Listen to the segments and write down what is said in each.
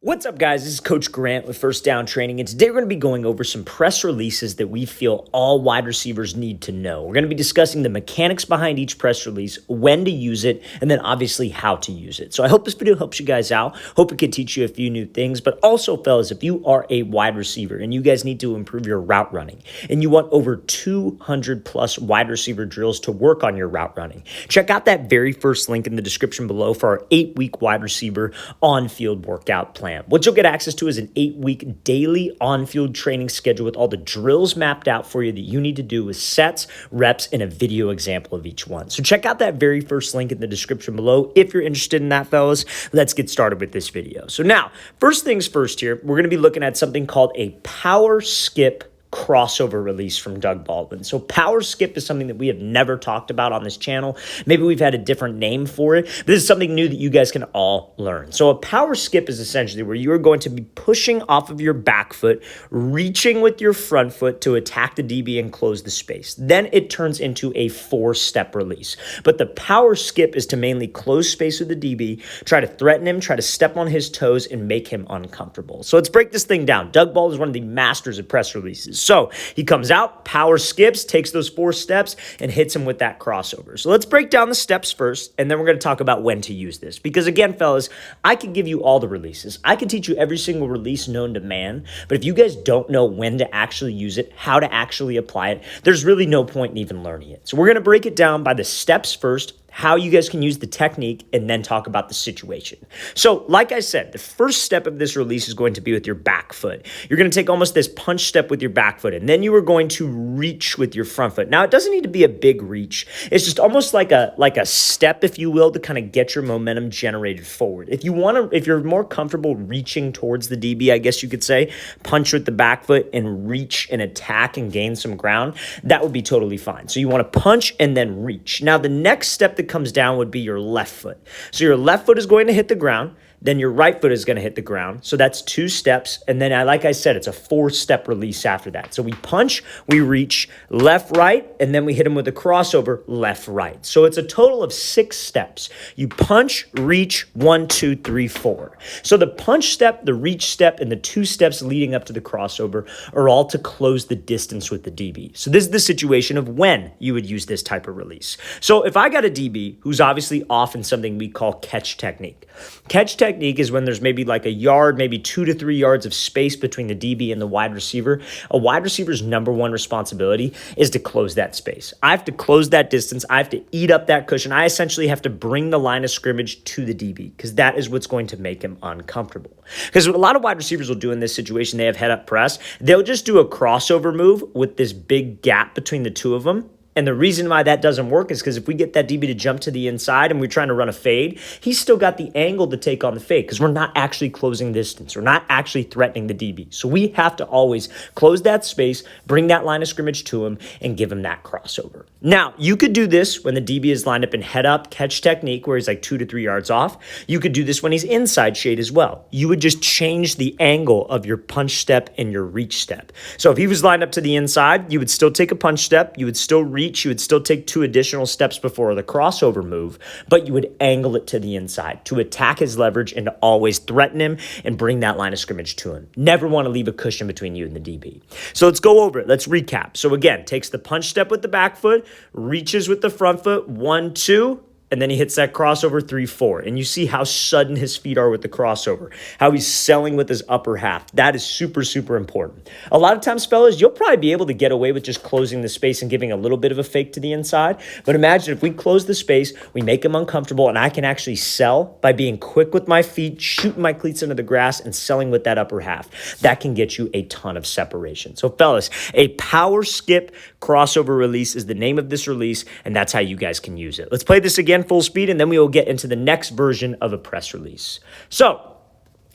What's up, guys? This is Coach Grant with First Down Training, and today we're going to be going over some press releases that we feel all wide receivers need to know. We're going to be discussing the mechanics behind each press release, when to use it, and then obviously how to use it. So I hope this video helps you guys out. Hope it can teach you a few new things, but also, fellas, if you are a wide receiver and you guys need to improve your route running and you want over 200 plus wide receiver drills to work on your route running, check out that very first link in the description below for our 8-week wide receiver on-field workout plan. What you'll get access to is an 8-week daily on-field training schedule with all the drills mapped out for you that you need to do with sets, reps, and a video example of each one. So check out that very first link in the description below if you're interested in that, fellas. Let's get started with this video. So now, first things first here, we're going to be looking at something called a power skip crossover release from Doug Baldwin. So power skip is something that we have never talked about on this channel. Maybe we've had a different name for it, but this is something new that you guys can all learn. So a power skip is essentially where you are going to be pushing off of your back foot, reaching with your front foot to attack the DB and close the space. Then it turns into a 4-step release. But the power skip is to mainly close space with the DB, try to threaten him, try to step on his toes, and make him uncomfortable. So let's break this thing down. Doug Baldwin is one of the masters of press releases. So he comes out, power skips, takes those 4 steps, and hits him with that crossover. So let's break down the steps first, and then we're going to talk about when to use this. Because again, fellas, I can give you all the releases. I can teach you every single release known to man, but if you guys don't know when to actually use it, how to actually apply it, there's really no point in even learning it. So we're going to break it down by the steps first, how you guys can use the technique, and then talk about the situation. So like I said, the first step of this release is going to be with your back foot. You're going to take almost this punch step with your back foot, and then you are going to reach with your front foot. Now, it doesn't need to be a big reach. It's just almost like a step, if you will, to kind of get your momentum generated forward. If you're more comfortable reaching towards the DB, I guess you could say, punch with the back foot and reach and attack and gain some ground, that would be totally fine. So you want to punch and then reach. Now, the next step that comes down would be your left foot. So your left foot is going to hit the ground. Then your right foot is going to hit the ground. So that's 2 steps. And then, like I said, it's a 4-step release after that. So we punch, we reach left, right, and then we hit him with a crossover left, right. So it's a total of 6 steps. You punch, reach, 1, 2, 3, 4. So the punch step, the reach step, and the 2 steps leading up to the crossover are all to close the distance with the DB. So this is the situation of when you would use this type of release. So if I got a DB who's obviously off in something we call catch technique. Catch technique is when there's maybe like a yard, maybe 2 to 3 yards of space between the DB and the wide receiver. A wide receiver's number one responsibility is to close that space. I have to close that distance. I have to eat up that cushion. I essentially have to bring the line of scrimmage to the DB because that is what's going to make him uncomfortable. Because what a lot of wide receivers will do in this situation, they have head-up press. They'll just do a crossover move with this big gap between the two of them. And the reason why that doesn't work is because if we get that DB to jump to the inside and we're trying to run a fade, he's still got the angle to take on the fade because we're not actually closing distance. We're not actually threatening the DB. So we have to always close that space, bring that line of scrimmage to him, and give him that crossover. Now, you could do this when the DB is lined up in head-up catch technique where he's like 2 to 3 yards off. You could do this when he's inside shade as well. You would just change the angle of your punch step and your reach step. So if he was lined up to the inside, you would still take a punch step. You would still reach. You would still take 2 additional steps before the crossover move, but you would angle it to the inside to attack his leverage and to always threaten him and bring that line of scrimmage to him. Never want to leave a cushion between you and the DB. So let's go over it. Let's recap. So again, takes the punch step with the back foot, reaches with the front foot, 1, 2, and then he hits that crossover 3, 4. And you see how sudden his feet are with the crossover, how he's selling with his upper half. That is super, super important. A lot of times, fellas, you'll probably be able to get away with just closing the space and giving a little bit of a fake to the inside. But imagine if we close the space, we make him uncomfortable, and I can actually sell by being quick with my feet, shooting my cleats into the grass, and selling with that upper half. That can get you a ton of separation. So, fellas, a power skip crossover release is the name of this release, and that's how you guys can use it. Let's play this again full speed, and then we will get into the next version of a press release. So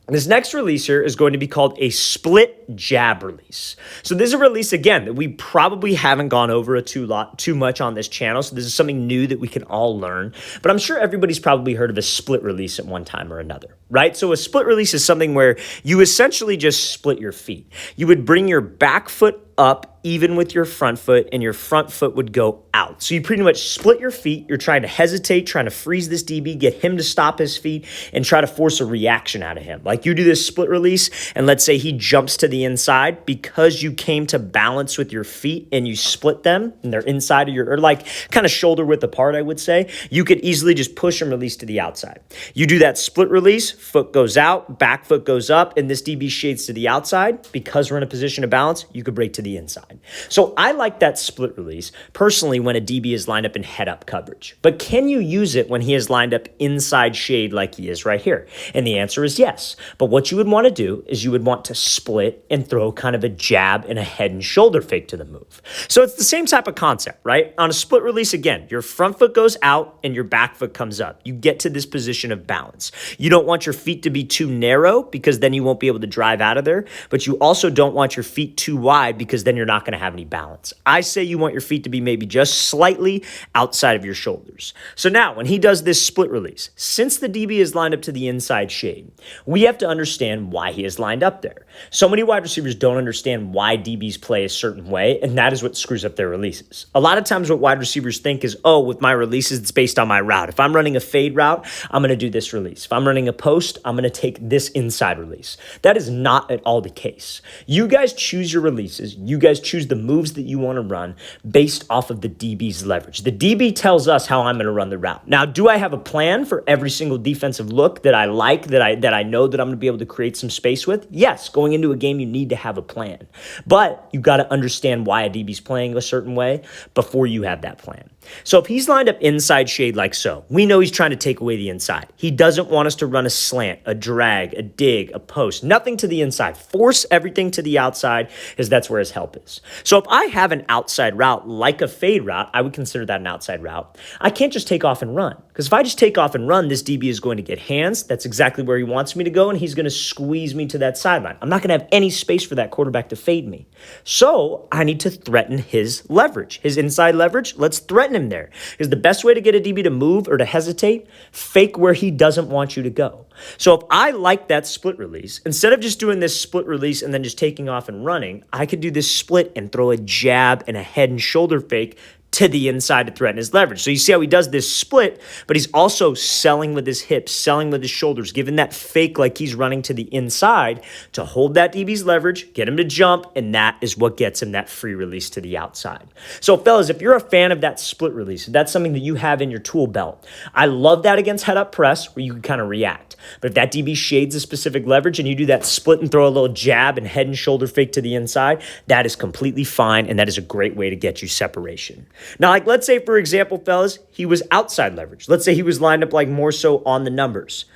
this next release here is going to be called a split jab release. So this is a release, again, that we probably haven't gone over too much on this channel. So this is something new that we can all learn. But I'm sure everybody's probably heard of a split release at one time or another, right? So a split release is something where you essentially just split your feet. You would bring your back foot up even with your front foot, and your front foot would go out. So you pretty much split your feet. You're trying to hesitate, trying to freeze this DB, get him to stop his feet, and try to force a reaction out of him. Like you do this split release, and let's say he jumps to the inside. Because you came to balance with your feet and you split them, and they're inside of your, or like kind of shoulder width apart, I would say, you could easily just push and release to the outside. You do that split release, foot goes out, back foot goes up, and this DB shades to the outside. Because we're in a position of balance, you could break to the inside. So I like that split release personally when a DB is lined up in head up coverage. But can you use it when he is lined up inside shade like he is right here? And the answer is yes. But what you would want to do is you would want to split and throw kind of a jab and a head and shoulder fake to the move. So it's the same type of concept, right? On a split release, again, your front foot goes out and your back foot comes up. You get to this position of balance. You don't want your feet to be too narrow because then you won't be able to drive out of there. But you also don't want your feet too wide because then you're not going to have any balance. I say you want your feet to be maybe just slightly outside of your shoulders. So now when he does this split release, since the DB is lined up to the inside shade, we have to understand why he is lined up there. So many wide receivers don't understand why DBs play a certain way, and that is what screws up their releases. A lot of times what wide receivers think is, oh, with my releases, it's based on my route. If I'm running a fade route, I'm going to do this release. If I'm running a post, I'm going to take this inside release. That is not at all the case. You guys choose your releases. You guys choose the moves that you want to run based off of the DB's leverage. The DB tells us how I'm going to run the route. Now, do I have a plan for every single defensive look that I like, that I know that I'm going to be able to create some space with? Yes, going into a game, you need to have a plan. But you got to understand why a DB's playing a certain way before you have that plan. So if he's lined up inside shade like so, we know he's trying to take away the inside. He doesn't want us to run a slant, a drag, a dig, a post, nothing to the inside. Force everything to the outside because that's where his help is. So if I have an outside route like a fade route, I would consider that an outside route. I can't just take off and run because if I just take off and run, this DB is going to get hands. That's exactly where he wants me to go, and he's going to squeeze me to that sideline. I'm not going to have any space for that quarterback to fade me. So I need to threaten his leverage, his inside leverage. Let's threaten him there. Because the best way to get a DB to move or to hesitate, fake where he doesn't want you to go. So if I like that split release, instead of just doing this split release and then just taking off and running, I could do this split and throw a jab and a head and shoulder fake to the inside to threaten his leverage. So you see how he does this split, but he's also selling with his hips, selling with his shoulders, giving that fake like he's running to the inside to hold that DB's leverage, get him to jump, and that is what gets him that free release to the outside. So fellas, if you're a fan of that split release, that's something that you have in your tool belt. I love that against head up press where you can kind of react. But if that DB shades a specific leverage and you do that split and throw a little jab and head and shoulder fake to the inside, that is completely fine, and that is a great way to get you separation. Now, like let's say, for example, fellas, he was outside leverage. Let's say he was lined up like more so on the numbers.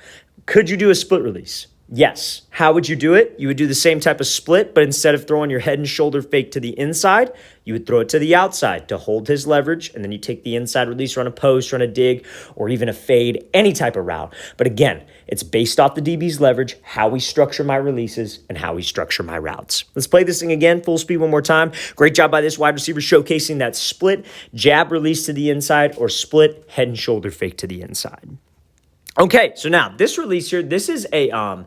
Could you do a split release? Yes. How would you do it? You would do the same type of split, but instead of throwing your head and shoulder fake to the inside, you would throw it to the outside to hold his leverage, and then you take the inside release, run a post, run a dig, or even a fade, any type of route. But again, it's based off the DB's leverage, how we structure my releases, and how we structure my routes. Let's play this thing again, full speed one more time. Great job by this wide receiver showcasing that split, jab release to the inside, or split, head and shoulder fake to the inside. Okay, so now this release here, this is a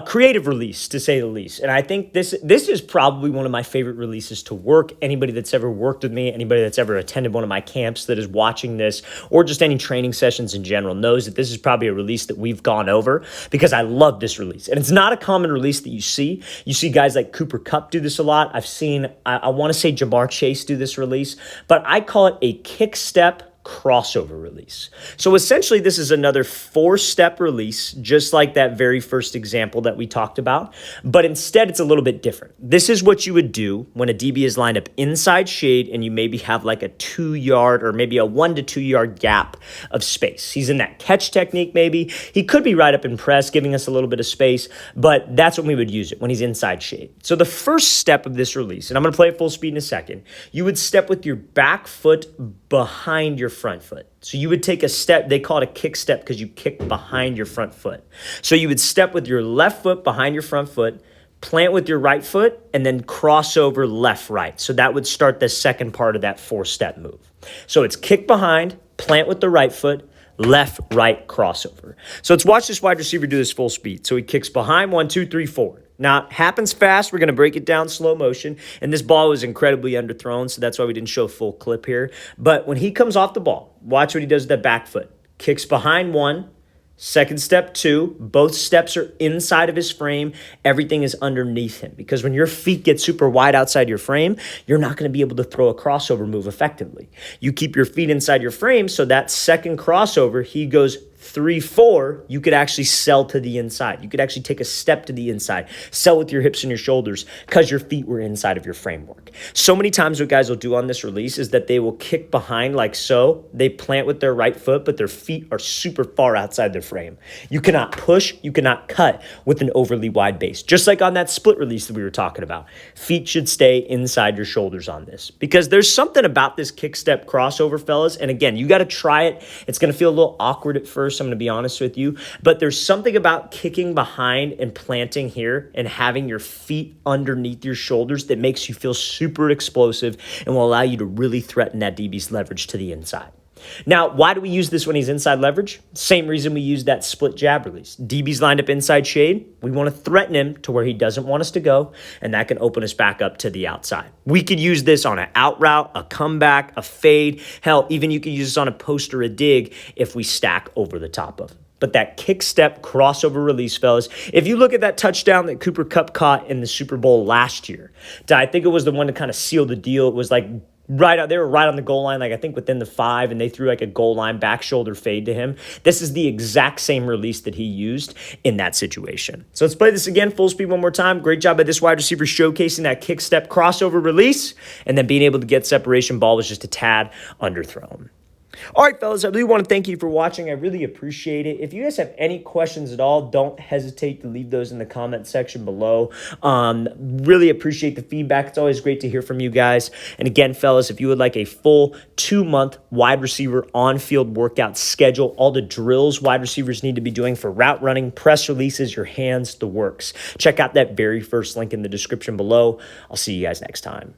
creative release, to say the least. And I think this is probably one of my favorite releases to work. Anybody that's ever worked with me, anybody that's ever attended one of my camps that is watching this, or just any training sessions in general, knows that this is probably a release that we've gone over because I love this release. And it's not a common release that you see. You see guys like Cooper Kupp do this a lot. I've seen, I want to say Jamar Chase do this release, but I call it a Kickstep Crossover release. So essentially, this is another 4-step release, just like that very first example that we talked about, but instead it's a little bit different. This is what you would do when a DB is lined up inside shade and you maybe have like a 2-yard or maybe a 1 to 2 yard gap of space. He's in that catch technique maybe. He could be right up in press, giving us a little bit of space, but that's when we would use it, when he's inside shade. So the first step of this release, and I'm going to play it full speed in a second, you would step with your back foot behind your front foot. So you would take a step, they call it a kick step because you kick behind your front foot. So you would step with your left foot behind your front foot, plant with your right foot, and then cross over left, right. So that would start the second part of that 4-step move. So it's kick behind, plant with the right foot, left, right, crossover. So let's watch this wide receiver do this full speed. So he kicks behind, 1, 2, 3, forward. Now, happens fast. We're going to break it down slow motion. And this ball was incredibly underthrown, so that's why we didn't show a full clip here. But when he comes off the ball, watch what he does with that back foot. Kicks behind one. Second step, two. Both steps are inside of his frame. Everything is underneath him. Because when your feet get super wide outside your frame, you're not going to be able to throw a crossover move effectively. You keep your feet inside your frame, so that second crossover, he goes 3-4, you could actually sell to the inside. You could actually take a step to the inside, sell with your hips and your shoulders because your feet were inside of your framework. So many times what guys will do on this release is that they will kick behind like so. They plant with their right foot, but their feet are super far outside their frame. You cannot push, you cannot cut with an overly wide base. Just like on that split release that we were talking about. Feet should stay inside your shoulders on this because there's something about this kickstep crossover, fellas. And again, you got to try it. It's going to feel a little awkward at first. I'm going to be honest with you, but there's something about kicking behind and planting here and having your feet underneath your shoulders that makes you feel super explosive and will allow you to really threaten that DB's leverage to the inside. Now, why do we use this when he's inside leverage? Same reason we use that split jab release. DB's lined up inside shade. We want to threaten him to where he doesn't want us to go, and that can open us back up to the outside. We could use this on an out route, a comeback, a fade. Hell, even you could use this on a post or a dig if we stack over the top of him. But that kick step crossover release, fellas, if you look at that touchdown that Cooper Kupp caught in the Super Bowl last year, I think it was the one to kind of seal the deal. It was like right out, they were right on the goal line, like I think within the 5, and they threw like a goal line back shoulder fade to him. This is the exact same release that he used in that situation. So let's play this again, full speed one more time. Great job by this wide receiver showcasing that kick step crossover release, and then being able to get separation. Ball was just a tad underthrown. All right, fellas, I really want to thank you for watching. I really appreciate it. If you guys have any questions at all, don't hesitate to leave those in the comment section below. Really appreciate the feedback. It's always great to hear from you guys. And again, fellas, if you would like a full 2-month wide receiver on-field workout schedule, all the drills wide receivers need to be doing for route running, press releases, your hands, the works, check out that very first link in the description below. I'll see you guys next time.